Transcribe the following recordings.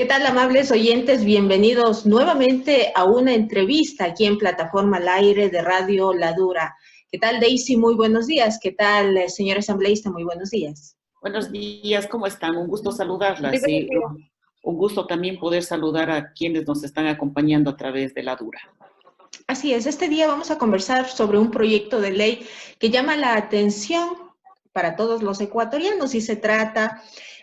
¿Qué tal, amables oyentes? Bienvenidos nuevamente a una entrevista aquí en Plataforma al Aire de Radio La Dura. ¿Qué tal, Daisy? Muy buenos días. ¿Qué tal, señor asambleísta? Muy buenos días. Buenos días, ¿cómo están? Un gusto Muy saludarlas buenos y días. un gusto también poder saludar a quienes nos están acompañando a través de La Dura. Así es, este día vamos a conversar sobre un proyecto de ley que llama la atención para todos los ecuatorianos y se trata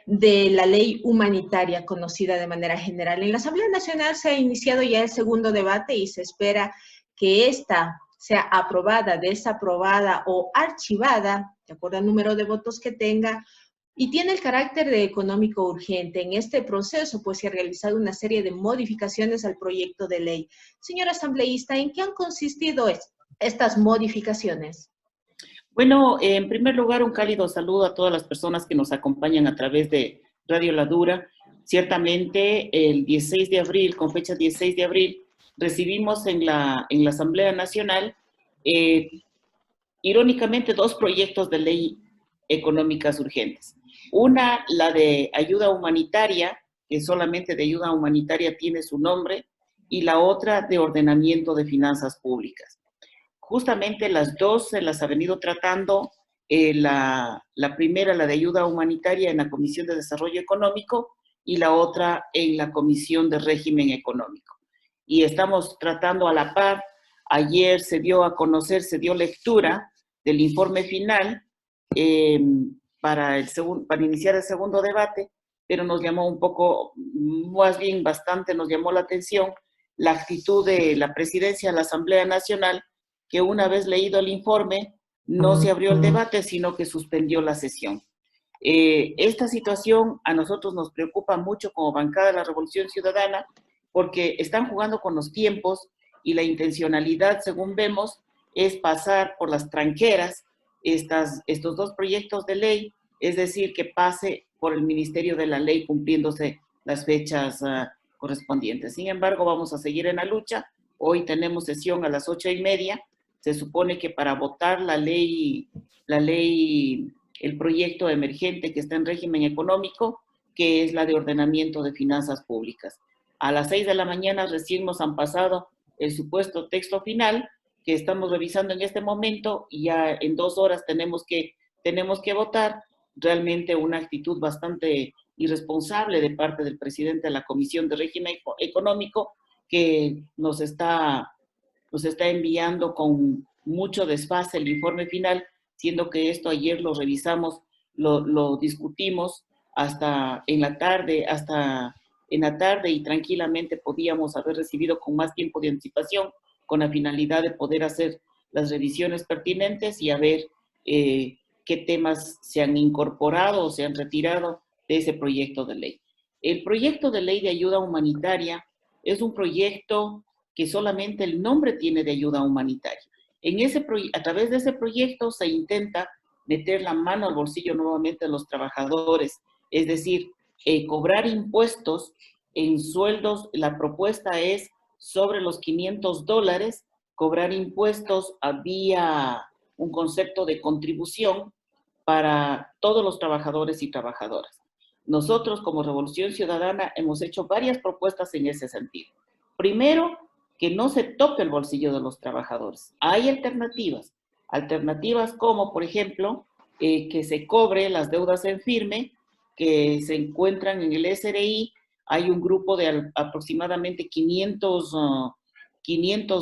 de la ley humanitaria conocida de manera general. En la Asamblea Nacional se ha iniciado ya el segundo debate y se espera que esta sea aprobada, desaprobada o archivada, de acuerdo al número de votos que tenga, y tiene el carácter de económico urgente. En este proceso, pues, se ha realizado una serie de modificaciones al proyecto de ley. Señor asambleísta, ¿en qué han consistido estas modificaciones? Bueno, en primer lugar, un cálido saludo a todas las personas que nos acompañan a través de Radio La Dura. Ciertamente, el 16 de abril, con fecha 16 de abril, recibimos en la Asamblea Nacional, irónicamente, dos proyectos de ley económicas urgentes. Una, la de ayuda humanitaria, que solamente de ayuda humanitaria tiene su nombre, y la otra de ordenamiento de finanzas públicas. Justamente las dos se las ha venido tratando, la primera, la de ayuda humanitaria, en la Comisión de Desarrollo Económico, y la otra en la Comisión de Régimen Económico. Y estamos tratando a la par. Ayer se dio a conocer, se dio lectura del informe final eh, para iniciar el segundo debate, pero nos llamó un poco, más bien bastante, nos llamó la atención la actitud de la presidencia de la Asamblea Nacional, que una vez leído el informe, no se abrió el debate, sino que suspendió la sesión. Esta situación a nosotros nos preocupa mucho como bancada de la Revolución Ciudadana, porque están jugando con los tiempos y la intencionalidad, según vemos, es pasar por las tranqueras estos dos proyectos de ley, es decir, que pase por el Ministerio de la Ley cumpliéndose las fechas correspondientes. Sin embargo, vamos a seguir en la lucha. Hoy tenemos sesión a las 8:30. Se supone que para votar la ley, el proyecto emergente que está en régimen económico, que es la de ordenamiento de finanzas públicas. A las 6 de la mañana recién nos han pasado el supuesto texto final que estamos revisando en este momento, y ya en 2 horas tenemos que votar. Realmente una actitud bastante irresponsable de parte del presidente de la Comisión de Régimen Económico, que nos está enviando con mucho desfase el informe final, siendo que esto ayer lo revisamos, lo discutimos hasta en la tarde, y tranquilamente podíamos haber recibido con más tiempo de anticipación, con la finalidad de poder hacer las revisiones pertinentes y a ver qué temas se han incorporado o se han retirado de ese proyecto de ley. El proyecto de ley de ayuda humanitaria es un proyecto que solamente el nombre tiene de ayuda humanitaria. A través de ese proyecto se intenta meter la mano al bolsillo nuevamente de los trabajadores, es decir, cobrar impuestos en sueldos. La propuesta es sobre los $500, cobrar impuestos vía un concepto de contribución para todos los trabajadores y trabajadoras. Nosotros, como Revolución Ciudadana, hemos hecho varias propuestas en ese sentido. Primero, que no se toque el bolsillo de los trabajadores. Hay alternativas como, por ejemplo, que se cobre las deudas en firme que se encuentran en el SRI. Hay un grupo de aproximadamente 500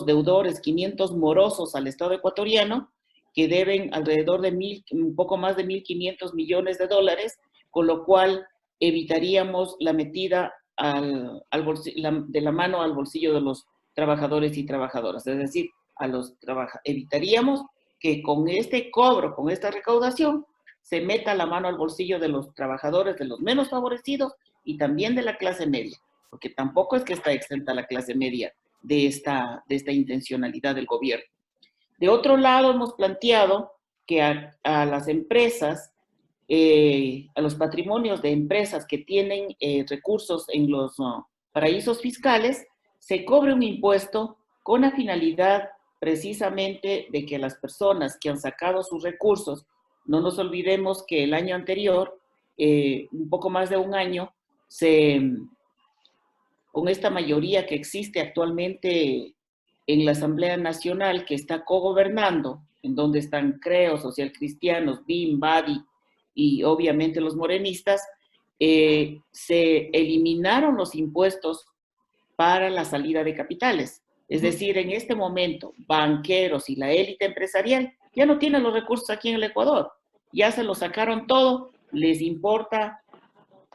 deudores, 500 morosos al Estado ecuatoriano, que deben alrededor de un poco más de $1.500 millones, con lo cual evitaríamos la metida de la mano al bolsillo de los trabajadores y trabajadoras. Es decir, evitaríamos que con este cobro, con esta recaudación, se meta la mano al bolsillo de los trabajadores, de los menos favorecidos y también de la clase media, porque tampoco es que está exenta la clase media de esta intencionalidad del gobierno. De otro lado, hemos planteado que a las empresas, a los patrimonios de empresas que tienen recursos en los paraísos fiscales, se cobre un impuesto con la finalidad precisamente de que las personas que han sacado sus recursos, no nos olvidemos que el año anterior, un poco más de un año, se con esta mayoría que existe actualmente en la Asamblea Nacional, que está cogobernando, en donde están Creo, Social Cristianos, BIM, BADI y obviamente los morenistas, se eliminaron los impuestos para la salida de capitales. Es decir, en este momento, banqueros y la élite empresarial ya no tienen los recursos aquí en el Ecuador. Ya se los sacaron todo, les importa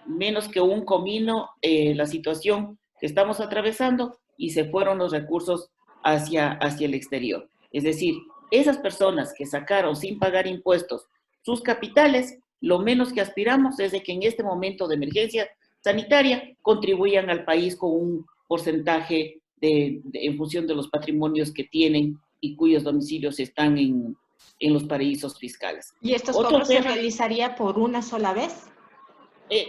menos que un comino la situación que estamos atravesando y se fueron los recursos hacia el exterior. Es decir, esas personas que sacaron sin pagar impuestos sus capitales, lo menos que aspiramos es de que en este momento de emergencia sanitaria contribuyan al país con un porcentaje en función de los patrimonios que tienen y cuyos domicilios están en los paraísos fiscales. ¿Y estos cobros se realizaría por una sola vez?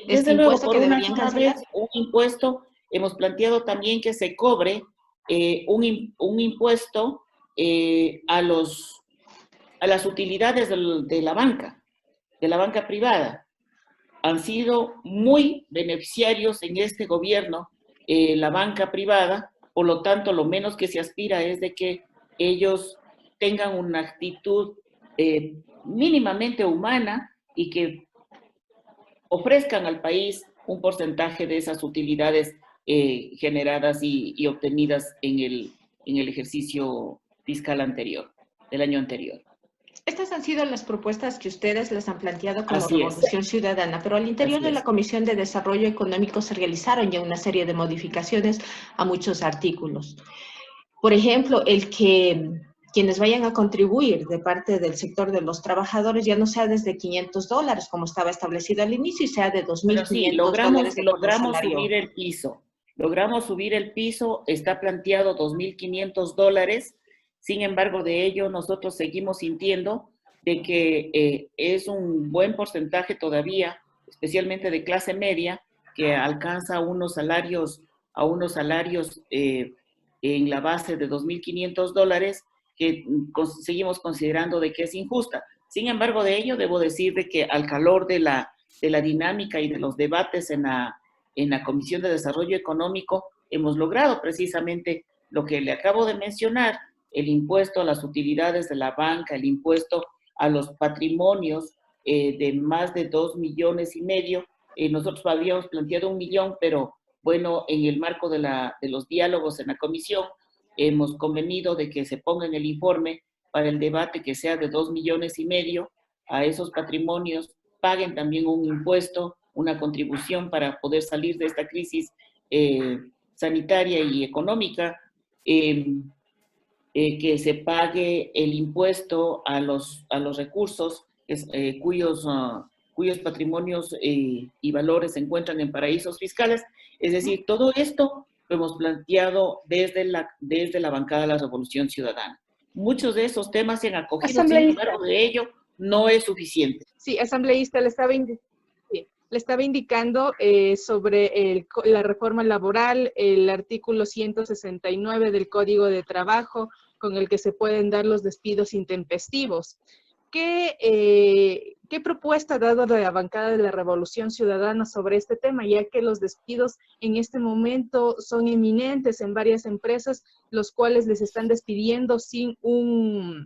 Desde luego, por una sola vez, un impuesto. Hemos planteado también que se cobre un impuesto a las utilidades de la banca privada. Han sido muy beneficiarios en este gobierno la banca privada, por lo tanto, lo menos que se aspira es de que ellos tengan una actitud mínimamente humana y que ofrezcan al país un porcentaje de esas utilidades generadas y obtenidas en el ejercicio fiscal anterior, del año anterior. Estas han sido las propuestas que ustedes les han planteado como Revolución Ciudadana, pero al interior de la Comisión de Desarrollo Económico se realizaron ya una serie de modificaciones a muchos artículos. Por ejemplo, el que quienes vayan a contribuir de parte del sector de los trabajadores ya no sea desde $500, como estaba establecido al inicio, y sea de $2.500. Sí, logramos subir el piso. Logramos subir el piso, está planteado $2.500. Sin embargo, de ello nosotros seguimos sintiendo de que es un buen porcentaje todavía, especialmente de clase media, que alcanza unos salarios en la base de $2.500, que seguimos considerando de que es injusta. Sin embargo, de ello debo decir de que al calor de la dinámica y de los debates en la Comisión de Desarrollo Económico, hemos logrado precisamente lo que le acabo de mencionar, el impuesto a las utilidades de la banca, el impuesto a los patrimonios de más de 2,5 millones. Nosotros habíamos planteado 1 millón, pero bueno, en el marco de los diálogos en la comisión, hemos convenido de que se ponga en el informe para el debate que sea de 2,5 millones a esos patrimonios, paguen también un impuesto, una contribución para poder salir de esta crisis sanitaria y económica, que se pague el impuesto a los recursos cuyos patrimonios y valores se encuentran en paraísos fiscales. Es decir, todo esto lo hemos planteado desde la bancada de la Revolución Ciudadana. Muchos de esos temas se han acogido, sin embargo, de ello no es suficiente. Sí, asambleísta, le estaba indicando sobre la reforma laboral, el artículo 169 del Código de Trabajo, con el que se pueden dar los despidos intempestivos. ¿Qué propuesta ha dado la bancada de la Revolución Ciudadana sobre este tema, ya que los despidos en este momento son inminentes en varias empresas, los cuales les están despidiendo sin lo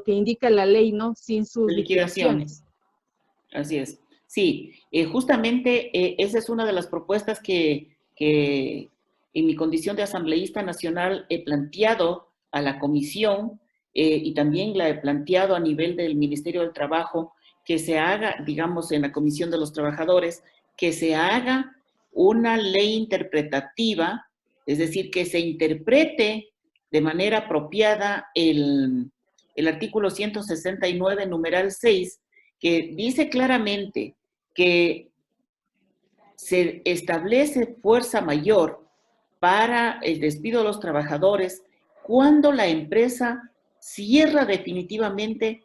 que indica la ley, ¿no? Sin sus liquidaciones. Así es. Sí, justamente esa es una de las propuestas que en mi condición de asambleísta nacional he planteado a la comisión y también la he planteado a nivel del Ministerio del Trabajo, que se haga, digamos, en la Comisión de los Trabajadores, que se haga una ley interpretativa, es decir, que se interprete de manera apropiada el artículo 169, numeral 6, que dice claramente que se establece fuerza mayor para el despido de los trabajadores cuando la empresa cierra definitivamente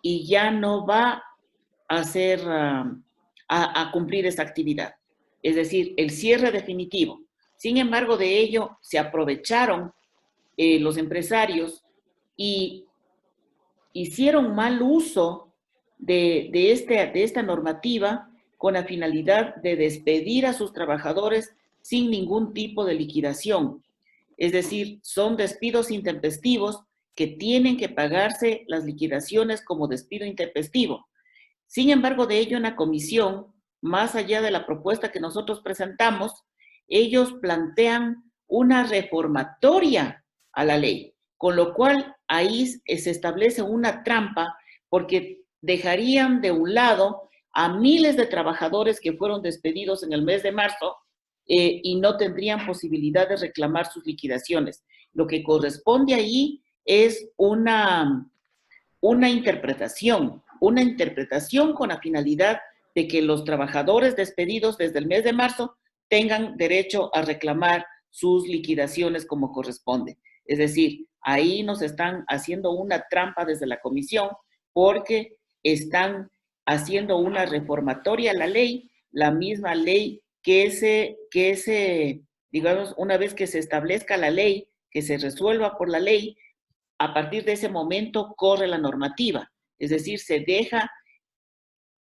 y ya no va a cumplir esa actividad. Es decir, el cierre definitivo. Sin embargo, de ello se aprovecharon los empresarios y hicieron mal uso de esta normativa con la finalidad de despedir a sus trabajadores sin ningún tipo de liquidación. Es decir, son despidos intempestivos que tienen que pagarse las liquidaciones como despido intempestivo. Sin embargo, de ello en la comisión, más allá de la propuesta que nosotros presentamos, ellos plantean una reformatoria a la ley, con lo cual ahí se establece una trampa porque dejarían de un lado a miles de trabajadores que fueron despedidos en el mes de marzo y no tendrían posibilidad de reclamar sus liquidaciones. Lo que corresponde ahí es una interpretación con la finalidad de que los trabajadores despedidos desde el mes de marzo tengan derecho a reclamar sus liquidaciones como corresponde. Es decir, ahí nos están haciendo una trampa desde la comisión porque están haciendo una reformatoria a la ley, la misma ley digamos, una vez que se establezca la ley, que se resuelva por la ley, a partir de ese momento corre la normativa. Es decir, se deja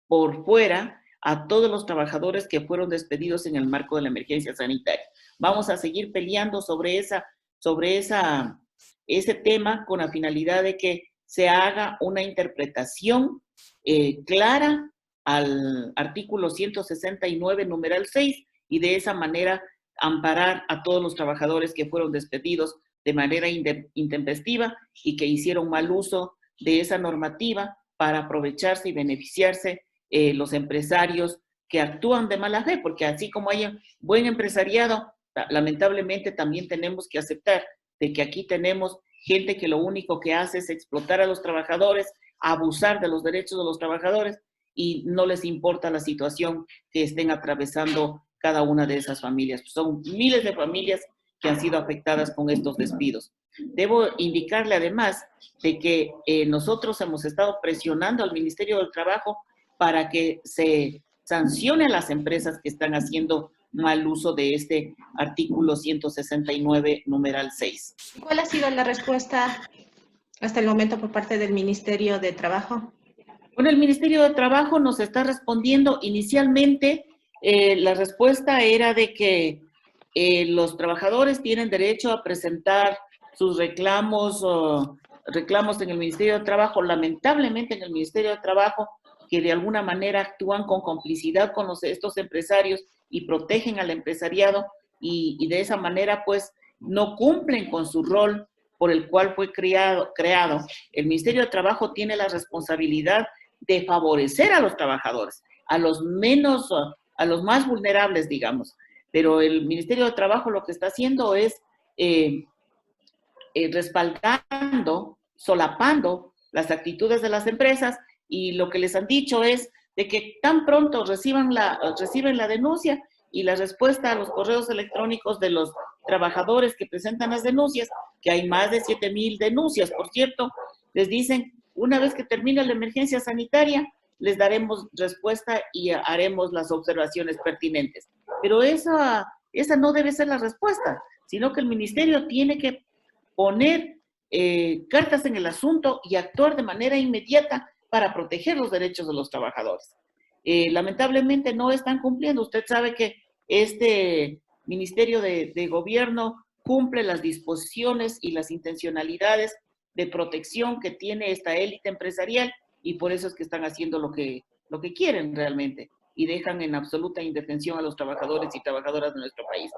por fuera a todos los trabajadores que fueron despedidos en el marco de la emergencia sanitaria. Vamos a seguir peleando sobre ese tema con la finalidad de que se haga una interpretación clara al artículo 169, numeral 6, y de esa manera amparar a todos los trabajadores que fueron despedidos de manera intempestiva y que hicieron mal uso de esa normativa para aprovecharse y beneficiarse los empresarios que actúan de mala fe, porque así como hay buen empresariado, lamentablemente también tenemos que aceptar de que aquí tenemos gente que lo único que hace es explotar a los trabajadores, abusar de los derechos de los trabajadores y no les importa la situación que estén atravesando cada una de esas familias. Son miles de familias que han sido afectadas con estos despidos. Debo indicarle además de que nosotros hemos estado presionando al Ministerio del Trabajo para que se sancione a las empresas que están haciendo mal uso de este artículo 169, numeral 6. ¿Cuál ha sido la respuesta hasta el momento por parte del Ministerio de Trabajo? Bueno, el Ministerio de Trabajo nos está respondiendo inicialmente, la respuesta era de que los trabajadores tienen derecho a presentar sus reclamos en el Ministerio de Trabajo. Lamentablemente en el Ministerio de Trabajo, que de alguna manera actúan con complicidad con estos empresarios y protegen al empresariado y de esa manera pues no cumplen con su rol por el cual fue creado. El Ministerio de Trabajo tiene la responsabilidad de favorecer a los trabajadores, a los más vulnerables, digamos. Pero el Ministerio de Trabajo lo que está haciendo es respaldando, solapando las actitudes de las empresas, y lo que les han dicho es de que tan pronto reciben la denuncia y la respuesta a los correos electrónicos de los trabajadores que presentan las denuncias, que hay más de 7,000 denuncias, por cierto, les dicen, una vez que termine la emergencia sanitaria, les daremos respuesta y haremos las observaciones pertinentes. Pero esa no debe ser la respuesta, sino que el ministerio tiene que poner cartas en el asunto y actuar de manera inmediata para proteger los derechos de los trabajadores. Lamentablemente no están cumpliendo. Usted sabe que este Ministerio de Gobierno cumple las disposiciones y las intencionalidades de protección que tiene esta élite empresarial, y por eso es que están haciendo lo que quieren realmente y dejan en absoluta indefensión a los trabajadores y trabajadoras de nuestro país.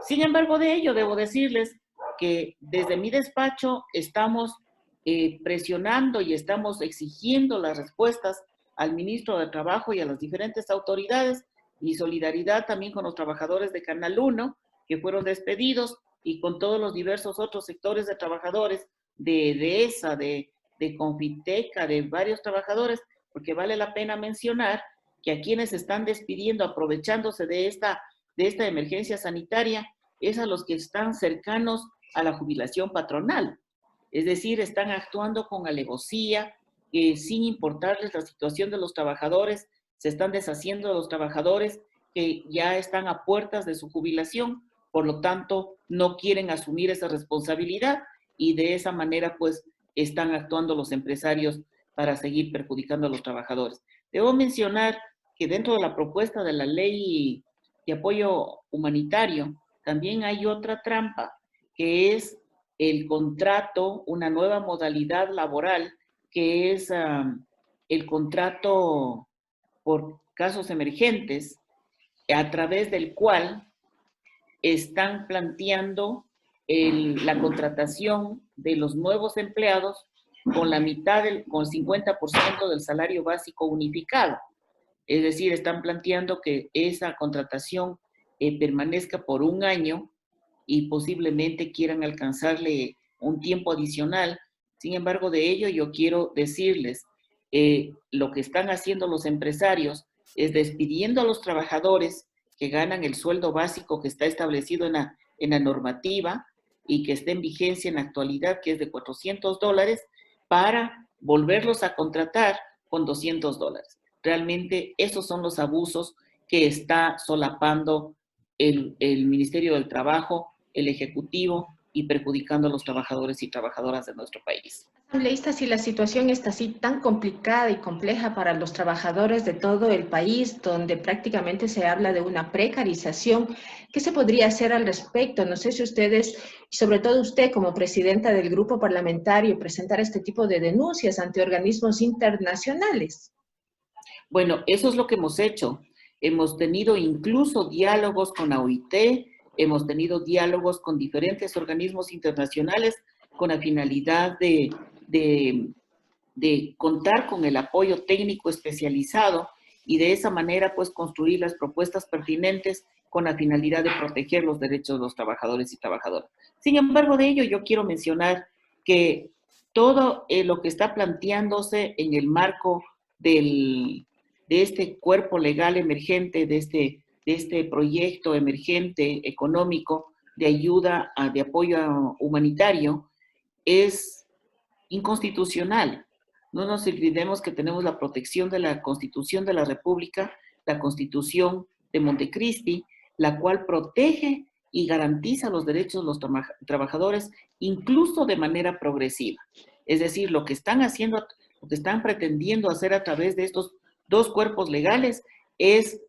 Sin embargo, de ello debo decirles que desde mi despacho estamos presionando y estamos exigiendo las respuestas al ministro de Trabajo y a las diferentes autoridades, y solidaridad también con los trabajadores de Canal 1 que fueron despedidos y con todos los diversos otros sectores de trabajadores de ESA, de Confiteca, de varios trabajadores, porque vale la pena mencionar que a quienes están despidiendo aprovechándose de esta emergencia sanitaria es a los que están cercanos a la jubilación patronal. Es decir, están actuando con alevosía, sin importarles la situación de los trabajadores, se están deshaciendo de los trabajadores que ya están a puertas de su jubilación, por lo tanto, no quieren asumir esa responsabilidad y de esa manera, pues, están actuando los empresarios para seguir perjudicando a los trabajadores. Debo mencionar que dentro de la propuesta de la ley de apoyo humanitario también hay otra trampa, que es el contrato, una nueva modalidad laboral, que es el contrato por casos emergentes, a través del cual están planteando la contratación de los nuevos empleados con la mitad, con 50% del salario básico unificado. Es decir, están planteando que esa contratación permanezca por un año y posiblemente quieran alcanzarle un tiempo adicional. Sin embargo, de ello yo quiero decirles, lo que están haciendo los empresarios es despidiendo a los trabajadores que ganan el sueldo básico que está establecido en la normativa y que está en vigencia en la actualidad, que es de $400, para volverlos a contratar con $200. Realmente esos son los abusos que está solapando el Ministerio del Trabajo, el Ejecutivo, y perjudicando a los trabajadores y trabajadoras de nuestro país. Asambleísta, si la situación está así tan complicada y compleja para los trabajadores de todo el país, donde prácticamente se habla de una precarización, ¿qué se podría hacer al respecto? No sé si ustedes, y sobre todo usted como presidenta del grupo parlamentario, presentar este tipo de denuncias ante organismos internacionales. Bueno, eso es lo que hemos hecho. Hemos tenido incluso diálogos con la OIT, hemos tenido diálogos con diferentes organismos internacionales con la finalidad de contar con el apoyo técnico especializado y de esa manera pues construir las propuestas pertinentes con la finalidad de proteger los derechos de los trabajadores y trabajadoras. Sin embargo, de ello yo quiero mencionar que todo lo que está planteándose en el marco de este cuerpo legal emergente, de este proyecto emergente económico de ayuda, de apoyo humanitario, es inconstitucional. No nos olvidemos que tenemos la protección de la Constitución de la República, la Constitución de Montecristi, la cual protege y garantiza los derechos de los trabajadores, incluso de manera progresiva. Es decir, lo que están haciendo, lo que están pretendiendo hacer a través de estos dos cuerpos legales es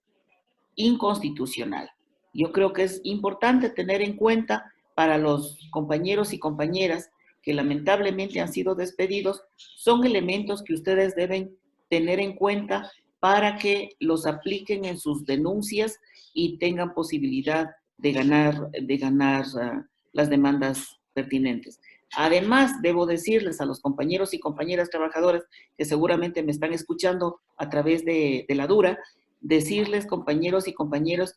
inconstitucional. Yo creo que es importante tener en cuenta para los compañeros y compañeras que lamentablemente han sido despedidos, son elementos que ustedes deben tener en cuenta para que los apliquen en sus denuncias y tengan posibilidad de ganar las demandas pertinentes. Además, debo decirles a los compañeros y compañeras trabajadoras que seguramente me están escuchando a través de la Dura, decirles, compañeros y compañeros,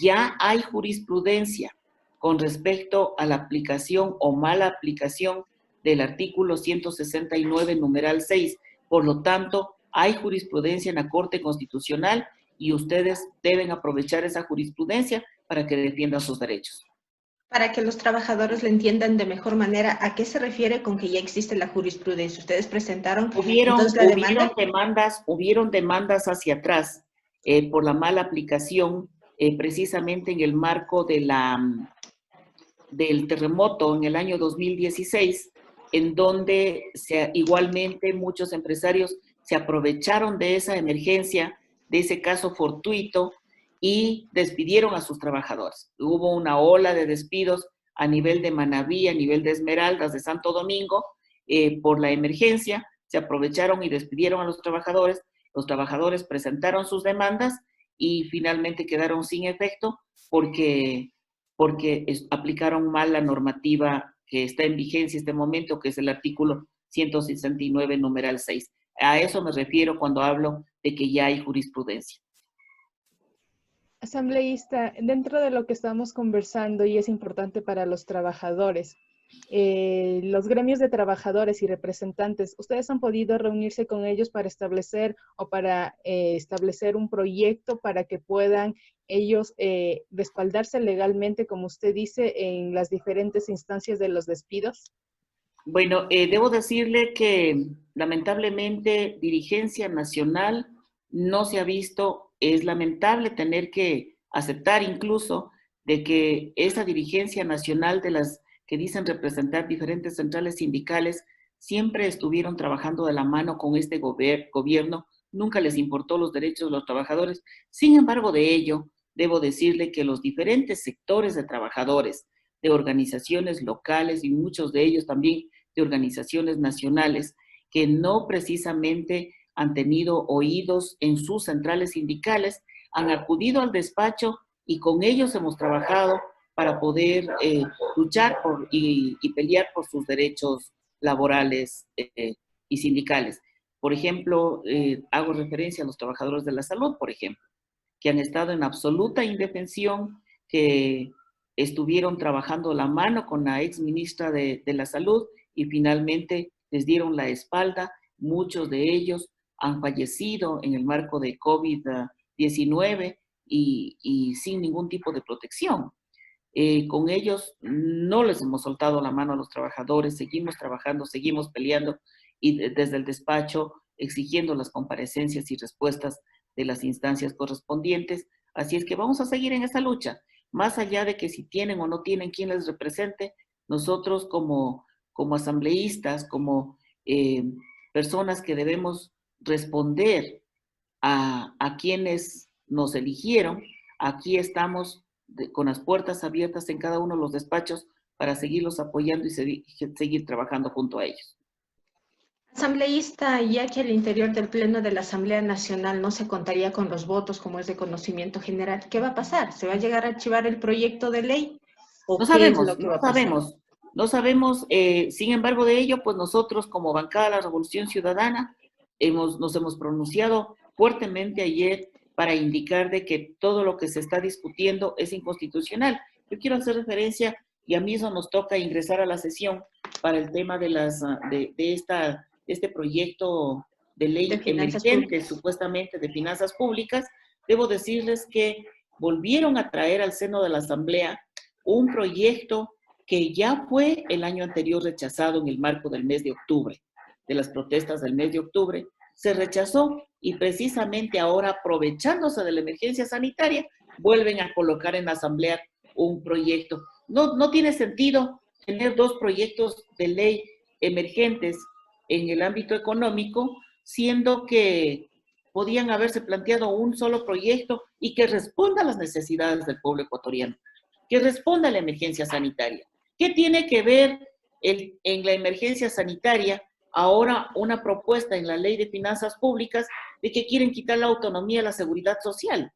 ya hay jurisprudencia con respecto a la aplicación o mala aplicación del artículo 169, numeral 6. Por lo tanto, hay jurisprudencia en la Corte Constitucional y ustedes deben aprovechar esa jurisprudencia para que defiendan sus derechos. Para que los trabajadores le entiendan de mejor manera, ¿a qué se refiere con que ya existe la jurisprudencia? ¿Ustedes presentaron entonces la demanda? Hubieron demandas hacia atrás por la mala aplicación, precisamente en el marco del terremoto en el año 2016, en donde igualmente muchos empresarios se aprovecharon de esa emergencia, de ese caso fortuito, y despidieron a sus trabajadores. Hubo una ola de despidos a nivel de Manabí, a nivel de Esmeraldas, de Santo Domingo, por la emergencia, se aprovecharon y despidieron a los trabajadores presentaron sus demandas y finalmente quedaron sin efecto porque aplicaron mal la normativa que está en vigencia en este momento, que es el artículo 169, numeral 6. A eso me refiero cuando hablo de que ya hay jurisprudencia. Asambleísta, dentro de lo que estamos conversando y es importante para los trabajadores, los gremios de trabajadores y representantes, ¿ustedes han podido reunirse con ellos para establecer establecer un proyecto para que puedan ellos respaldarse legalmente, como usted dice, en las diferentes instancias de los despidos? Bueno, debo decirle que lamentablemente dirigencia nacional no se ha visto. Es lamentable tener que aceptar incluso de que esa dirigencia nacional de las que dicen representar diferentes centrales sindicales siempre estuvieron trabajando de la mano con este gobierno, nunca les importó los derechos de los trabajadores. Sin embargo, de ello, debo decirle que los diferentes sectores de trabajadores, de organizaciones locales y muchos de ellos también de organizaciones nacionales, que no precisamente han tenido oídos en sus centrales sindicales, han acudido al despacho y con ellos hemos trabajado para poder luchar y pelear por sus derechos laborales y sindicales. Por ejemplo, hago referencia a los trabajadores de la salud, por ejemplo, que han estado en absoluta indefensión, que estuvieron trabajando la mano con la ex ministra de la Salud y finalmente les dieron la espalda. Muchos de ellos han fallecido en el marco de COVID-19 y sin ningún tipo de protección. Con ellos no les hemos soltado la mano a los trabajadores, seguimos trabajando, seguimos peleando y desde el despacho exigiendo las comparecencias y respuestas de las instancias correspondientes. Así es que vamos a seguir en esa lucha, más allá de que si tienen o no tienen quien les represente, nosotros como asambleístas, como personas que debemos responder a quienes nos eligieron, aquí estamos con las puertas abiertas en cada uno de los despachos para seguirlos apoyando y seguir trabajando junto a ellos. Asambleísta, ya que al interior del Pleno de la Asamblea Nacional no se contaría con los votos como es de conocimiento general, ¿qué va a pasar? ¿Se va a llegar a archivar el proyecto de ley? ¿O No qué es sabemos, lo que no va a pasar? sabemos, no sabemos. Sin embargo de ello, pues nosotros como bancada de la Revolución Ciudadana nos hemos pronunciado fuertemente ayer para indicar de que todo lo que se está discutiendo es inconstitucional. Yo quiero hacer referencia, y a mí eso nos toca ingresar a la sesión para el tema de este proyecto de ley emergente, supuestamente de finanzas públicas. Debo decirles que volvieron a traer al seno de la Asamblea un proyecto que ya fue el año anterior rechazado en el marco del mes de octubre, de las protestas del mes de octubre, se rechazó y precisamente ahora, aprovechándose de la emergencia sanitaria, vuelven a colocar en la Asamblea un proyecto. No tiene sentido tener dos proyectos de ley emergentes en el ámbito económico, siendo que podían haberse planteado un solo proyecto y que responda a las necesidades del pueblo ecuatoriano, que responda a la emergencia sanitaria. ¿Qué tiene que ver en la emergencia sanitaria ahora una propuesta en la Ley de Finanzas Públicas de que quieren quitar la autonomía a la seguridad social?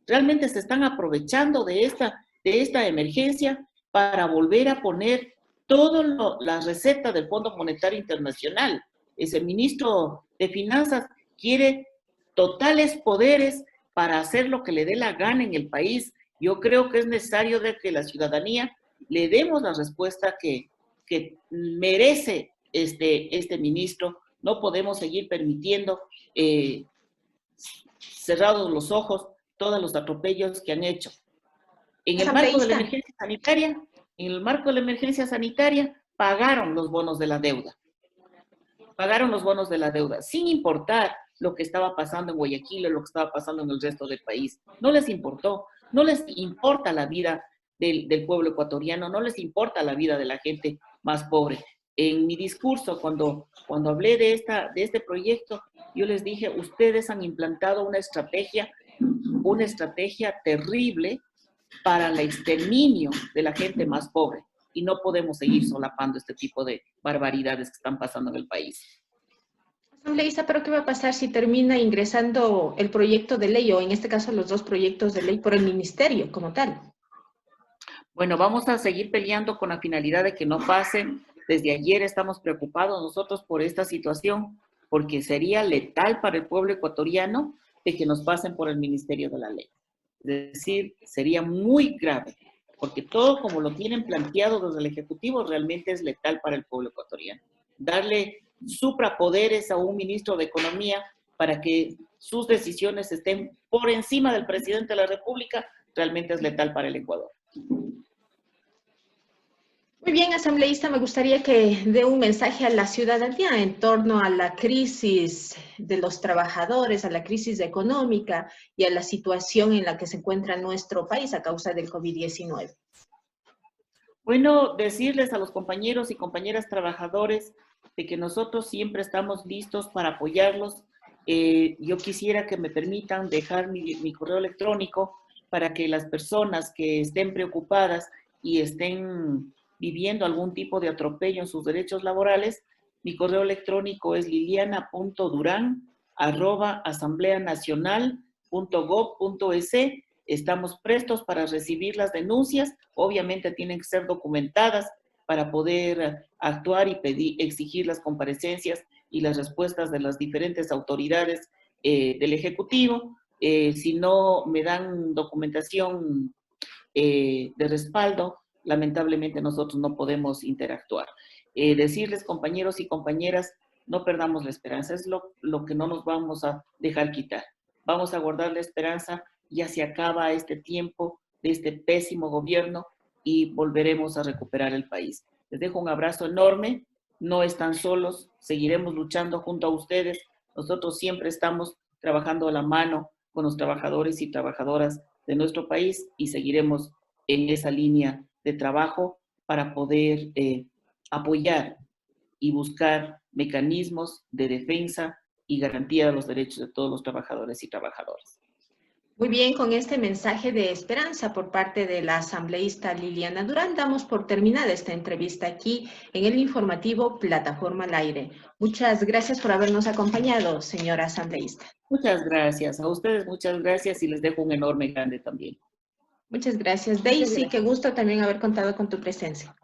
Realmente se están aprovechando de esta emergencia para volver a poner toda la receta del Fondo Monetario Internacional. Ese ministro de Finanzas quiere totales poderes para hacer lo que le dé la gana en el país. Yo creo que es necesario de que la ciudadanía le demos la respuesta que merece este ministro. No podemos seguir permitiendo, cerrados los ojos, todos los atropellos que han hecho. En el marco de la emergencia sanitaria, pagaron los bonos de la deuda. Pagaron los bonos de la deuda, sin importar lo que estaba pasando en Guayaquil o lo que estaba pasando en el resto del país. No les importó, no les importa la vida del pueblo ecuatoriano, no les importa la vida de la gente más pobre. En mi discurso, cuando hablé de este proyecto, yo les dije, ustedes han implantado una estrategia terrible para el exterminio de la gente más pobre. Y no podemos seguir solapando este tipo de barbaridades que están pasando en el país. Asambleísta, ¿pero qué va a pasar si termina ingresando el proyecto de ley, o en este caso los dos proyectos de ley, por el ministerio como tal? Bueno, vamos a seguir peleando con la finalidad de que no pasen. Desde ayer estamos preocupados nosotros por esta situación, porque sería letal para el pueblo ecuatoriano de que nos pasen por el Ministerio de la Ley. Es decir, sería muy grave, porque todo como lo tienen planteado desde el Ejecutivo realmente es letal para el pueblo ecuatoriano. Darle suprapoderes a un ministro de Economía para que sus decisiones estén por encima del presidente de la República realmente es letal para el Ecuador. Muy bien, asambleísta, me gustaría que dé un mensaje a la ciudadanía en torno a la crisis de los trabajadores, a la crisis económica y a la situación en la que se encuentra nuestro país a causa del COVID-19. Bueno, decirles a los compañeros y compañeras trabajadores de que nosotros siempre estamos listos para apoyarlos. Yo quisiera que me permitan dejar mi correo electrónico para que las personas que estén preocupadas y estén viviendo algún tipo de atropello en sus derechos laborales, mi correo electrónico es liliana.duran@asambleanacional.gov.es. Estamos prestos para recibir las denuncias. Obviamente tienen que ser documentadas para poder actuar y exigir las comparecencias y las respuestas de las diferentes autoridades del Ejecutivo. Si no me dan documentación de respaldo, lamentablemente nosotros no podemos interactuar. Decirles, compañeros y compañeras, no perdamos la esperanza, es lo que no nos vamos a dejar quitar. Vamos a guardar la esperanza, ya se acaba este tiempo de este pésimo gobierno y volveremos a recuperar el país. Les dejo un abrazo enorme, no están solos, seguiremos luchando junto a ustedes. Nosotros siempre estamos trabajando a la mano con los trabajadores y trabajadoras de nuestro país y seguiremos en esa línea de trabajo para poder apoyar y buscar mecanismos de defensa y garantía de los derechos de todos los trabajadores y trabajadoras. Muy bien, con este mensaje de esperanza por parte de la asambleísta Liliana Durán, damos por terminada esta entrevista aquí en el informativo Plataforma al Aire. Muchas gracias por habernos acompañado, señora asambleísta. Muchas gracias. A ustedes muchas gracias y les dejo un enorme grande también. Muchas gracias, Daisy. Qué gusto también haber contado con tu presencia.